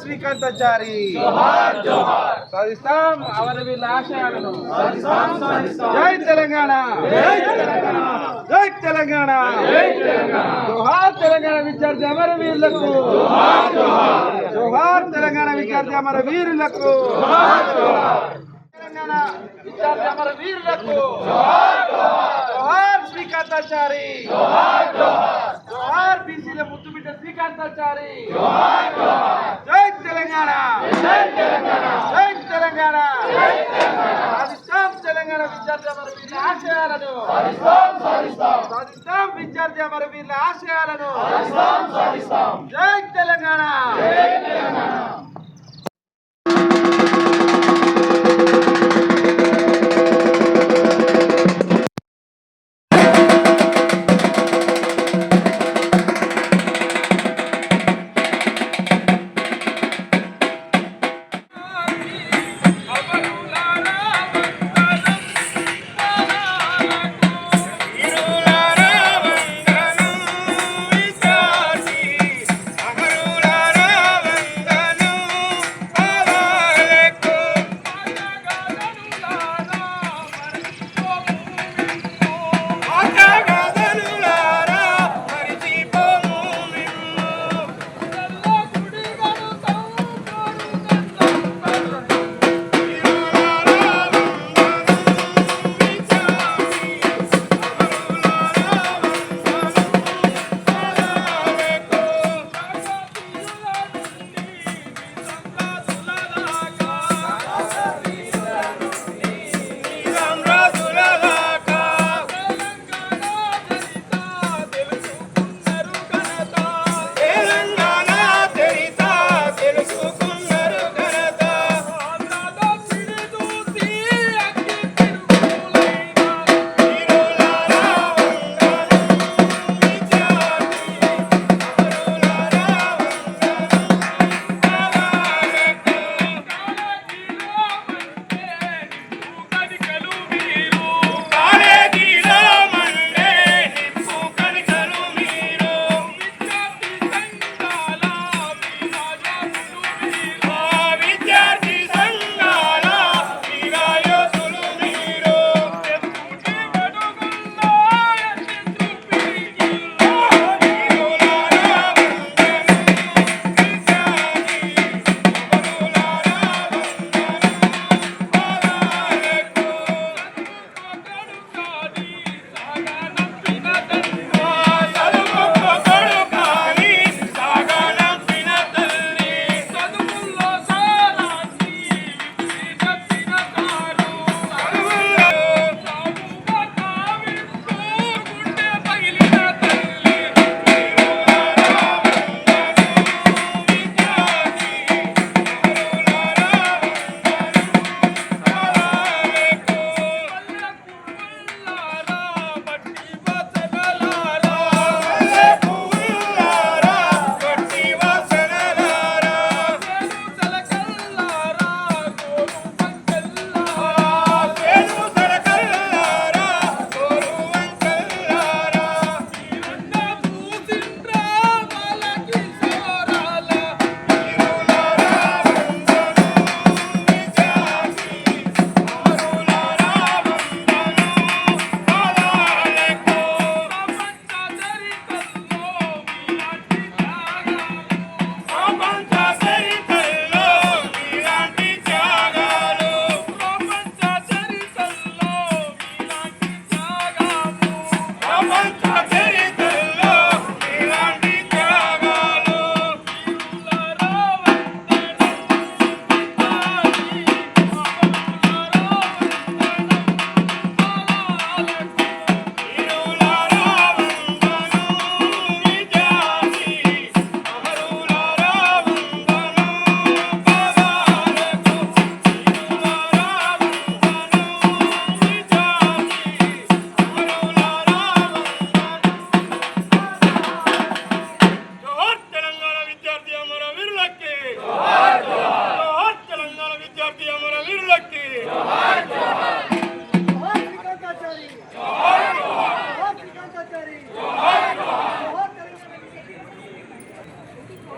శ్రీకాంతాచారి సాధిస్తాం అమరవీరుల ఆశయాలను. జై తెలంగాణ, జై తెలంగాణ, జోహార్ తెలంగాణ విద్యార్థి అమరవీరులకు, జోహార్ తెలంగాణ విద్యార్థి అమరవీరులకు, తెలంగాణ విద్యార్థి అమరవీరులకు జోహార్ శ్రీకాంతాచారి, జోహార్ బీసీల ముద్దుబిడ్డ శ్రీకాంతాచారి. జై తెలంగాణ, జై తెలంగాణ, సాధిస్తాం తెలంగాణ విద్యార్థి అమరవీరుల ఆశయాలను, సాధిస్తాం విద్యార్థి అమరవీరుల ఆశయాలను. జై తెలంగాణ.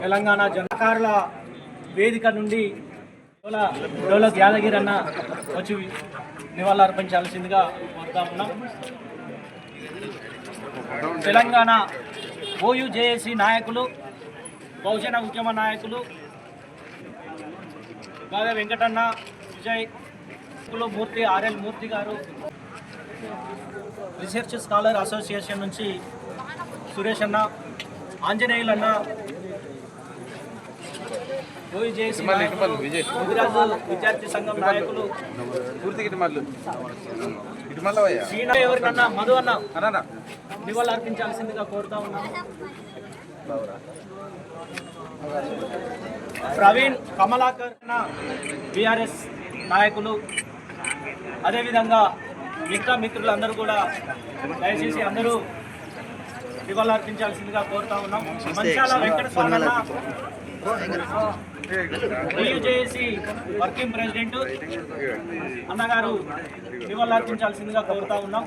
తెలంగాణ జనకారుల వేదిక నుండి డోలక్ యాదగిరి అన్న వచ్చి నివాళులు అర్పించాల్సిందిగా కోరుతా ఉన్నాం. తెలంగాణ ఓయూజేఏసీ నాయకులు, బహుజన ఉద్యమ నాయకులు గాదే వెంకటన్న, విజయ్ మూర్తి, ఆర్ఎల్ మూర్తి గారు, రీసెర్చ్ స్కాలర్ అసోసియేషన్ నుంచి సురేష్ అన్న, ఆంజనేయులు అన్న, ఓయూజేఏసీ ముదిరాజు విద్యార్థి సంఘం నాయకులు ఎవరికన్నా మధు అన్న నివాళులు అర్పించాల్సిందిగా కోరుతా ఉన్నాం. ప్రవీణ్, కమలాకర్ బీఆర్ఎస్ నాయకులు, అదేవిధంగా మిగతా మిత్రులందరూ కూడా దయచేసి అందరూ నివాళులు అర్పించాల్సిందిగా కోరుతా ఉన్నాం. మంచాల వెంకట స్వామి అన్న, ఓయూజేఏసీ వర్కింగ్ ప్రెసిడెంట్ అన్నగారు నివాళులు అర్పించాల్సిందిగా కోరుతా ఉన్నాం.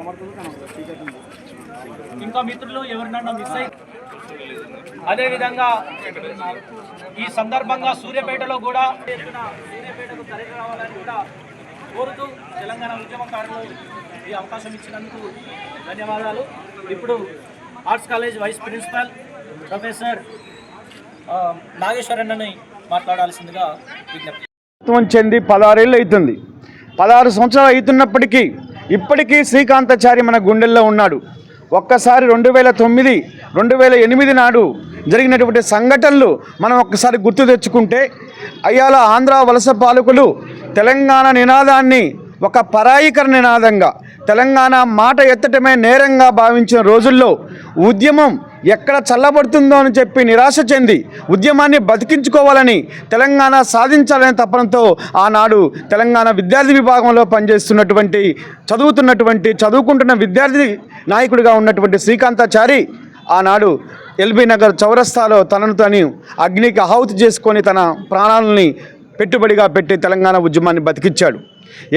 ఇంకా మిత్రులు ఎవరినన్నా మిస్ అయ్యి, అదేవిధంగా ఈ సందర్భంగా సూర్యాపేటలో కూడా సూర్యాపేటకు తరలి రావాలని కూడా కోరుతూ తెలంగాణ ఉద్యమకారులు ఈ అవకాశం ఇచ్చినందుకు ధన్యవాదాలు. ఇప్పుడు arts college vice principal professor నాగేశ్వరన్నని మాట్లాడాల్సిందిగా విజ్ఞప్తి. చెంది 16 ఏళ్ళు అవుతుంది. 16 సంవత్సరాలు అవుతున్నప్పటికీ ఇప్పటికీ శ్రీకాంతాచారి మన గుండెల్లో ఉన్నాడు. ఒక్కసారి 2009, 2008 నాడు జరిగినటువంటి సంఘటనలు మనం ఒక్కసారి గుర్తు తెచ్చుకుంటే, అయ్యాల ఆంధ్ర వలస పాలకులు తెలంగాణ నినాదాన్ని ఒక పరాయీకరణ నినాదంగా, తెలంగాణ మాట ఎత్తటమే నేరంగా భావించిన రోజుల్లో ఉద్యమం ఎక్కడ చల్లబడుతుందో అని చెప్పి నిరాశ చెంది ఉద్యమాన్ని బతికించుకోవాలని, తెలంగాణ సాధించాలనే తపనతో ఆనాడు తెలంగాణ విద్యార్థి విభాగంలో పనిచేస్తున్నటువంటి చదువుకుంటున్న విద్యార్థి నాయకుడిగా ఉన్నటువంటి శ్రీకాంతాచారి ఆనాడు ఎల్బీ నగర్ చౌరస్తాలో తనను తను అగ్నికి ఆహుతి చేసుకొని తన ప్రాణాలని పెట్టుబడిగా పెట్టి తెలంగాణ ఉద్యమాన్ని బతికించాడు.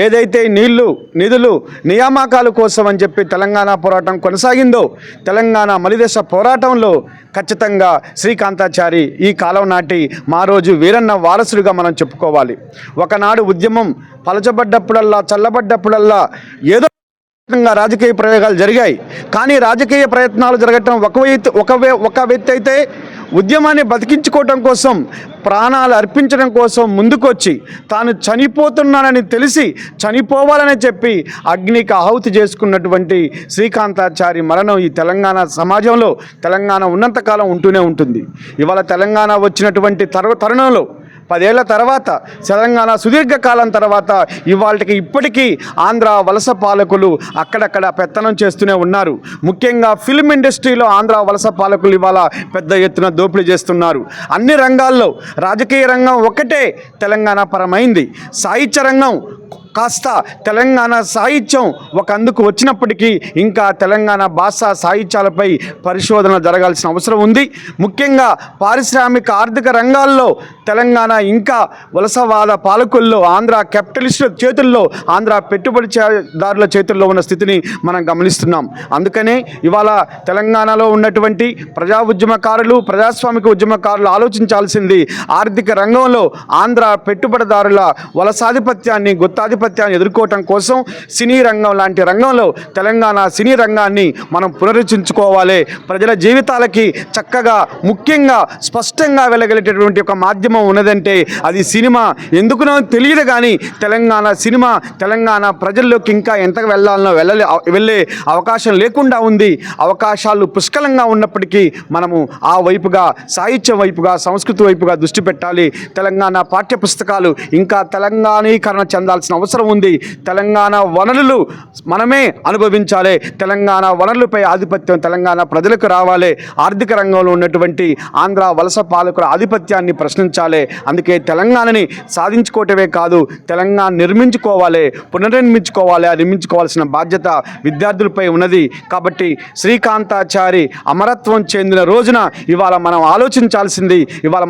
ఏదైతే నీళ్లు, నిధులు, నియామకాల కోసం అని చెప్పి తెలంగాణ పోరాటం కొనసాగిందో, తెలంగాణ మలిదశ పోరాటంలో ఖచ్చితంగా శ్రీకాంతాచారి ఈ కాలం నాటి మా రోజు వీరన్న వారసుడిగా మనం చెప్పుకోవాలి. ఒకనాడు ఉద్యమం పలచబడ్డప్పుడల్లా, చల్లబడ్డప్పుడల్లా ఏదో రాజకీయ ప్రయోగాలు జరిగాయి. కానీ రాజకీయ ప్రయత్నాలు జరగటం ఒక వ్యక్తి అయితే ఉద్యమాన్ని బతికించుకోవటం కోసం, ప్రాణాలు అర్పించడం కోసం ముందుకొచ్చి తాను చనిపోతున్నానని తెలిసి చనిపోవాలని చెప్పి అగ్నికి ఆహుతి చేసుకున్నటువంటి శ్రీకాంతాచారి మరణం ఈ తెలంగాణ సమాజంలో, తెలంగాణ ఉన్నంతకాలం ఉంటూనే ఉంటుంది. ఇవాళ తెలంగాణ వచ్చినటువంటి తరుణంలో 10 ఏళ్ల తర్వాత, తెలంగాణ సుదీర్ఘకాలం తర్వాత ఇప్పటికీ ఆంధ్ర వలస పాలకులు అక్కడక్కడ పెత్తనం చేస్తూనే ఉన్నారు. ముఖ్యంగా ఫిల్మ్ ఇండస్ట్రీలో ఆంధ్ర వలస పాలకులు ఇవాళ పెద్ద ఎత్తున దోపిడీ చేస్తున్నారు. అన్ని రంగాల్లో రాజకీయ రంగం ఒకటే తెలంగాణ పరమైంది. సాహిత్య రంగం కాస్త తెలంగాణ సాహిత్యం ఒక అందుకు వచ్చినప్పటికీ ఇంకా తెలంగాణ భాష సాహిత్యాలపై పరిశోధన జరగాల్సిన అవసరం ఉంది. ముఖ్యంగా పారిశ్రామిక ఆర్థిక రంగాల్లో తెలంగాణ ఇంకా వలసవాద పాలకుల్లో, ఆంధ్ర క్యాపిటలిస్టుల చేతుల్లో, ఆంధ్ర పెట్టుబడిదారుల చేతుల్లో ఉన్న స్థితిని మనం గమనిస్తున్నాం. అందుకనే ఇవాళ తెలంగాణలో ఉన్నటువంటి ప్రజా ఉద్యమకారులు, ప్రజాస్వామిక ఉద్యమకారులు ఆలోచించాల్సింది ఆర్థిక రంగంలో ఆంధ్ర పెట్టుబడిదారుల వలసాధిపత్యాన్ని, గుత్తాధిపత్యాన్ని ఎదుర్కోవటం కోసం సినీ రంగం లాంటి రంగంలో తెలంగాణ సినీ రంగాన్ని మనం పునరుద్ధరించుకోవాలి. ప్రజల జీవితాలకి చక్కగా, ముఖ్యంగా స్పష్టంగా వెళ్ళగలిగేటటువంటి ఒక మాధ్యమం ఉన్నదంటే అది సినిమా. ఎందుకునో తెలియదు కానీ తెలంగాణ సినిమా తెలంగాణ ప్రజల్లోకి ఇంకా ఎంత వెళ్ళాలనో వెళ్ళే అవకాశం లేకుండా ఉంది. అవకాశాలు పుష్కలంగా ఉన్నప్పటికీ మనము ఆ వైపుగా, సాహిత్యం వైపుగా, సంస్కృతి వైపుగా దృష్టి పెట్టాలి. తెలంగాణ పాఠ్యపుస్తకాలు ఇంకా తెలంగాణీకరణ చెందాల్సిన అవసరం ఉంది. తెలంగాణ వనరులు మనమే అనుభవించాలి. తెలంగాణ వనరులపై ఆధిపత్యం తెలంగాణ ప్రజలకు రావాలి. ఆర్థిక రంగంలో ఉన్నటువంటి ఆంధ్ర వలస పాలకుల ఆధిపత్యాన్ని ప్రశ్నించాలి. అందుకే తెలంగాణని సాధించుకోవటమే కాదు, తెలంగాణ నిర్మించుకోవాలి, పునర్నిర్మించుకోవాలి. నిర్మించుకోవాల్సిన బాధ్యత విద్యార్థులపై ఉన్నది. కాబట్టి శ్రీకాంతాచారి అమరత్వం చెందిన రోజున ఇవాళ మనం ఆలోచించాల్సింది, ఇవాళ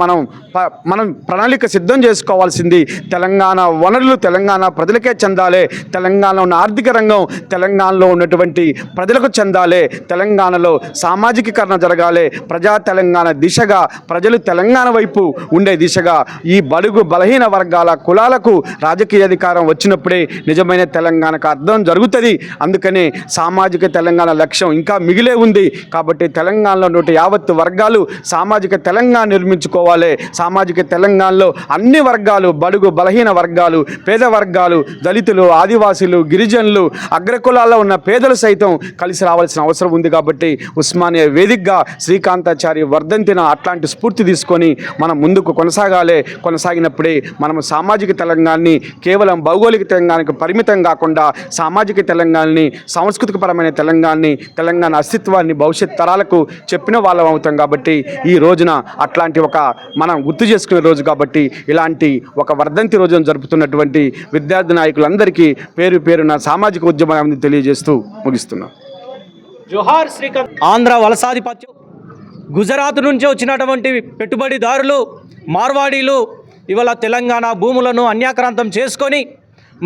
మనం ప్రణాళిక సిద్ధం చేసుకోవాల్సింది తెలంగాణ వనరులు తెలంగాణ ప్రజలు ప్రజలకే చెందాలి, తెలంగాణలో ఉన్న ఆర్థిక రంగం తెలంగాణలో ఉన్నటువంటి ప్రజలకు చెందాలి, తెలంగాణలో సామాజికీకరణ జరగాలి, ప్రజా తెలంగాణ దిశగా ప్రజలు తెలంగాణ వైపు ఉండే దిశగా ఈ బడుగు బలహీన వర్గాల కులాలకు రాజకీయ అధికారం వచ్చినప్పుడే నిజమైన తెలంగాణకు అర్థం జరుగుతుంది. అందుకనే సామాజిక తెలంగాణ లక్ష్యం ఇంకా మిగిలే ఉంది. కాబట్టి తెలంగాణలో ఉన్న యావత్తు వర్గాలు సామాజిక తెలంగాణ నిర్మించుకోవాలి. సామాజిక తెలంగాణలో అన్ని వర్గాలు, బడుగు బలహీన వర్గాలు, పేద వర్గాలు, దళితులు, ఆదివాసీలు, గిరిజనులు, అగ్రకులాల్లో ఉన్న పేదలు సైతం కలిసి రావాల్సిన అవసరం ఉంది. కాబట్టి ఉస్మానియా వేదికగా శ్రీకాంతాచారి వర్ధంతిన అట్లాంటి స్ఫూర్తి తీసుకొని మనం ముందుకు కొనసాగినప్పుడే మనం సామాజిక తెలంగాణని కేవలం భౌగోళిక తెలంగాణకు పరిమితం కాకుండా సామాజిక తెలంగాణని, సాంస్కృతికపరమైన తెలంగాణని, తెలంగాణ అస్తిత్వాన్ని భవిష్యత్ తరాలకు చెప్పిన వాళ్ళం అవుతాం. కాబట్టి ఈ రోజున అట్లాంటి ఒక మనం గుర్తు చేసుకునే రోజు కాబట్టి ఇలాంటి ఒక వర్ధంతి రోజున జరుపుతున్నటువంటి విద్యార్థి నాయకులందరికీ పేరు పేరున సామాజిక ఉద్యమాన్ని తెలియజేస్తూ ముగిస్తున్నాం. జోహార్ శ్రీకాంత్. ఆంధ్ర వలసాధిపత్యం, గుజరాత్ నుంచి వచ్చినటువంటి పెట్టుబడిదారులు, మార్వాడీలు ఇవాళ తెలంగాణ భూములను అన్యాక్రాంతం చేసుకొని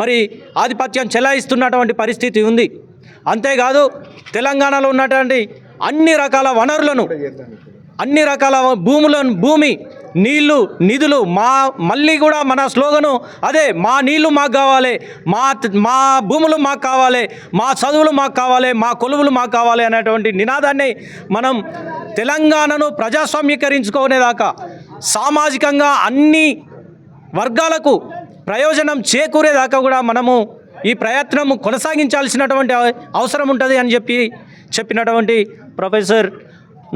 మరి ఆధిపత్యం చెలాయిస్తున్నటువంటి పరిస్థితి ఉంది. అంతేకాదు తెలంగాణలో ఉన్నటువంటి అన్ని రకాల వనరులను, అన్ని రకాల భూమి, నీళ్లు, నిధులు మళ్ళీ కూడా మన స్లోగను అదే, మా నీళ్లు మాకు కావాలి, మా భూములు మాకు కావాలి, మా చదువులు మాకు కావాలి, మా కొలువులు మాకు కావాలి అనేటువంటి నినాదాన్ని మనం తెలంగాణను ప్రజాస్వామ్యీకరించుకునేదాకా సామాజికంగా అన్ని వర్గాలకు ప్రయోజనం చేకూరేదాకా కూడా మనము ఈ ప్రయత్నం కొనసాగించాల్సినటువంటి అవసరం ఉంటుంది అని చెప్పినటువంటి ప్రొఫెసర్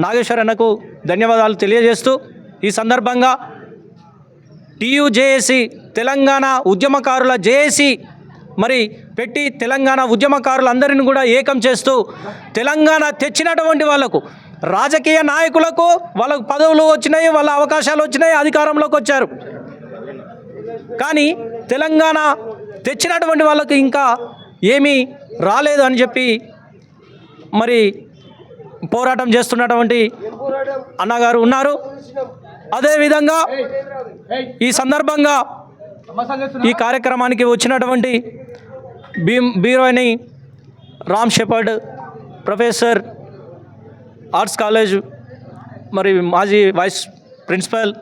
నాగేశ్వర్ అన్నకు ధన్యవాదాలు తెలియజేస్తూ ఈ సందర్భంగా TUJAC తెలంగాణ ఉద్యమకారుల జేఏసీ మరి పెట్టి తెలంగాణ ఉద్యమకారులందరిని కూడా ఏకం చేస్తూ తెలంగాణ తెచ్చినటువంటి వాళ్లకు, రాజకీయ నాయకులకు వాళ్ళకు పదవులు వచ్చినాయి, వాళ్ళ అవకాశాలు వచ్చినాయి, అధికారంలోకి వచ్చారు. కానీ తెలంగాణ తెచ్చినటువంటి వాళ్ళకి ఇంకా ఏమీ రాలేదు అని చెప్పి మరి పోరాటం చేస్తున్నటువంటి అన్నగారు ఉన్నారు. అదేవిధంగా ఈ సందర్భంగా ఈ కార్యక్రమానికి వచ్చినటువంటి బీరోని Ram Shepherd, professor arts college మరి మాజీ వైస్ ప్రిన్సిపల్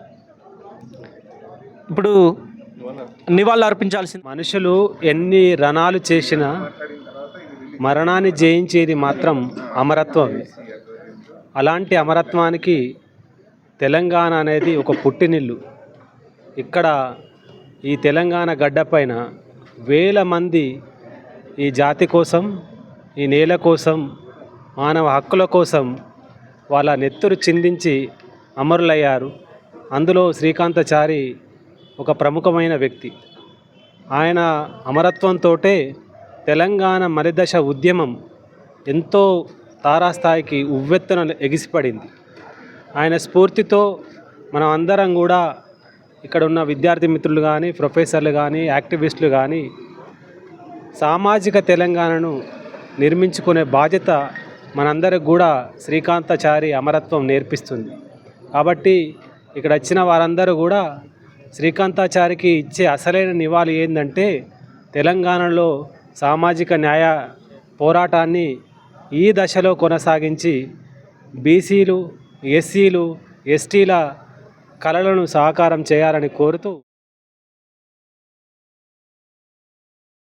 ఇప్పుడు నివాళులు అర్పించాల్సింది. మనుషులు ఎన్ని రణాలు చేసినా మరణాన్ని జయించేది మాత్రం అమరత్వం. అలాంటి అమరత్వానికి తెలంగాణ అనేది ఒక పుట్టినిల్లు. ఇక్కడ ఈ తెలంగాణ గడ్డపైన వేల మంది ఈ జాతి కోసం, ఈ నేల కోసం, మానవ హక్కుల కోసం వాళ్ళ నెత్తురు చిందించి అమరులయ్యారు. అందులో శ్రీకాంతాచారి ఒక ప్రముఖమైన వ్యక్తి. ఆయన అమరత్వంతో తెలంగాణ మలిదశ ఉద్యమం ఎంతో తారాస్థాయికి ఉవ్వెత్తున ఎగిసిపడింది. ఆయన స్ఫూర్తితో మనం అందరం కూడా ఇక్కడ ఉన్న విద్యార్థి మిత్రులు కానీ, ప్రొఫెసర్లు కానీ, యాక్టివిస్టులు కానీ సామాజిక తెలంగాణను నిర్మించుకునే బాధ్యత మనందరికి కూడా శ్రీకాంతాచారి అమరత్వం నేర్పిస్తుంది. కాబట్టి ఇక్కడ వచ్చిన వారందరూ కూడా శ్రీకాంతాచారికి ఇచ్చే అసలైన నివాళి ఏంటంటే తెలంగాణలో సామాజిక న్యాయ పోరాటాన్ని ఈ దశలో కొనసాగించి బీసీలు, ఎస్సీలు, ఎస్టీల కళలను సాకారం చేయాలని కోరుతూ